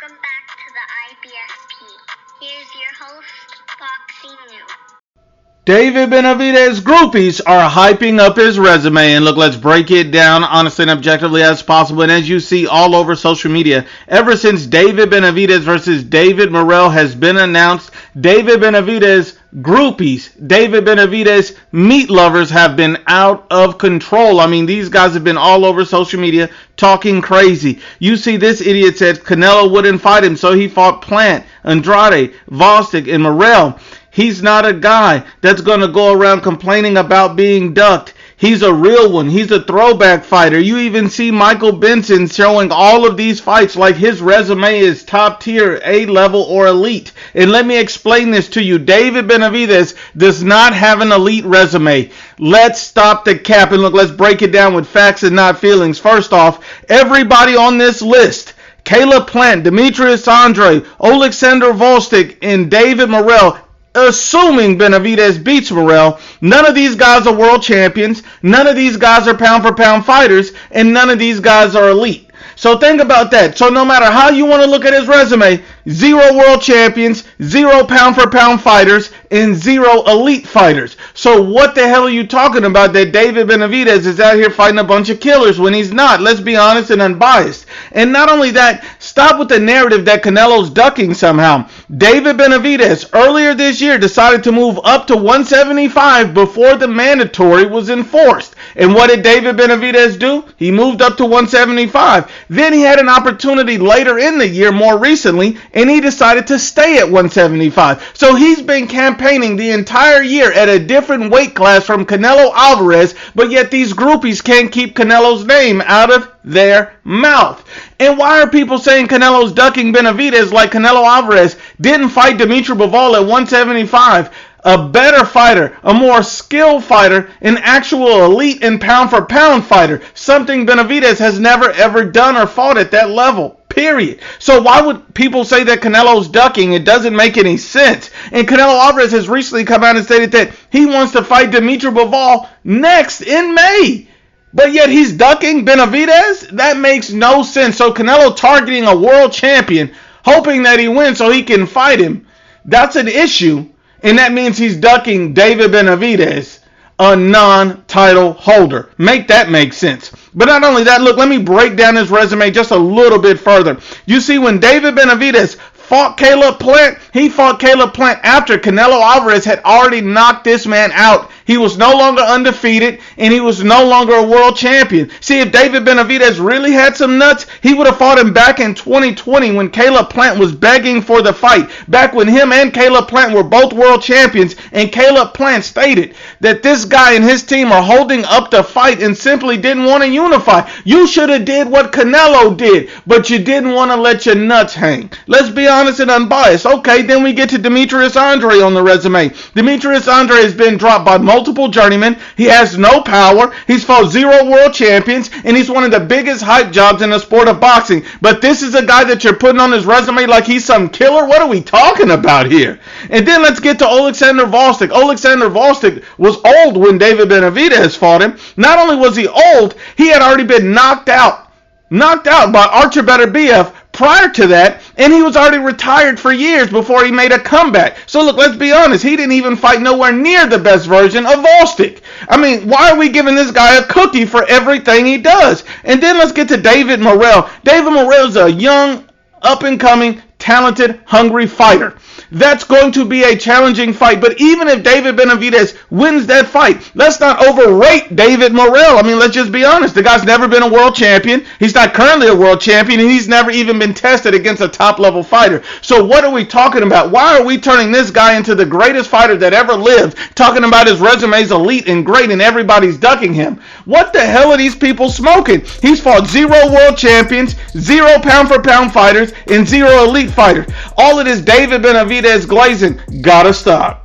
Welcome back to the IBSP. Here's your host, Boxing New. David Benavidez groupies are hyping up his resume, and look, let's break it down honestly and objectively as possible. And as you see all over social media, ever since David Benavidez versus David Morrell has been announced, David Benavidez groupies, David Benavidez meat lovers have been out of control. I mean, these guys have been all over social media talking crazy. You see, this idiot said Canelo wouldn't fight him, so he fought Plant, Andrade, Vostok, and Morrell. He's not a guy that's going to go around complaining about being ducked. He's a real one. He's a throwback fighter. You even see Michael Benson showing all of these fights like his resume is top tier, A-level, or elite. And let me explain this to you. David Benavidez does not have an elite resume. Let's stop the cap. And look, let's break it down with facts and not feelings. First off, everybody on this list, Caleb Plant, Demetrius Andrade, Alexander Vostok, and David Morrell, assuming Benavidez beats Morrell, none of these guys are world champions, none of these guys are pound-for-pound fighters, and none of these guys are elite. So think about that. So no matter how you want to look at his resume, 0 world champions, 0 pound-for-pound fighters, and 0 elite fighters. So what the hell are you talking about that David Benavidez is out here fighting a bunch of killers when he's not? Let's be honest and unbiased. And not only that, stop with the narrative that Canelo's ducking somehow. David Benavidez earlier this year decided to move up to 175 before the mandatory was enforced. And what did David Benavidez do? He moved up to 175. Then he had an opportunity later in the year, more recently, and he decided to stay at 175. So he's been campaigning the entire year at a different weight class from Canelo Alvarez, but yet these groupies can't keep Canelo's name out of their mouth. And why are people saying Canelo's ducking Benavidez like Canelo Alvarez didn't fight Dimitri Bivol at 175? A better fighter, a more skilled fighter, an actual elite and pound-for-pound fighter. Something Benavidez has never ever done or fought at that level. Period. So why would people say that Canelo's ducking? It doesn't make any sense. And Canelo Alvarez has recently come out and stated that he wants to fight Dimitri Bivol next in May. But yet he's ducking Benavidez? That makes no sense. So Canelo targeting a world champion, hoping that he wins so he can fight him. That's an issue. And that means he's ducking David Benavidez, a non-title holder. Make that make sense. But not only that, look, let me break down his resume just a little bit further. You see, when David Benavidez fought Caleb Plant, he fought Caleb Plant after Canelo Alvarez had already knocked this man out. He was no longer undefeated, and he was no longer a world champion. See, if David Benavidez really had some nuts, he would have fought him back in 2020 when Caleb Plant was begging for the fight. Back when him and Caleb Plant were both world champions, and Caleb Plant stated that this guy and his team are holding up the fight and simply didn't want to unify. You should have did what Canelo did, but you didn't want to let your nuts hang. Let's be honest and unbiased. Okay, then we get to Demetrius Andrade on the resume. Demetrius Andrade has been dropped by multiple journeymen. He has no power. He's fought 0 world champions, and he's one of the biggest hype jobs in the sport of boxing. But this is a guy that you're putting on his resume like he's some killer? What are we talking about here? And then let's get to Alexander Vostok. Alexander Vostok was old when David Benavidez fought him. Not only was he old, he had already been knocked out by Archer Beterbiev prior to that, and he was already retired for years before he made a comeback. So look, let's be honest, he didn't even fight nowhere near the best version of Vostok. I mean, why are we giving this guy a cookie for everything he does? And then let's get to David Morrell. David Morrell's a young, up-and-coming, talented, hungry fighter. That's going to be a challenging fight. But even if David Benavidez wins that fight, let's not overrate David Morrell. I mean, let's just be honest. The guy's never been a world champion. He's not currently a world champion, and he's never even been tested against a top-level fighter. So what are we talking about? Why are we turning this guy into the greatest fighter that ever lived, talking about his resume's elite and great, and everybody's ducking him? What the hell are these people smoking? He's fought 0 world champions, 0 pound-for-pound fighters, and 0 elite fighters. All of this David Benavidez glazing gotta stop.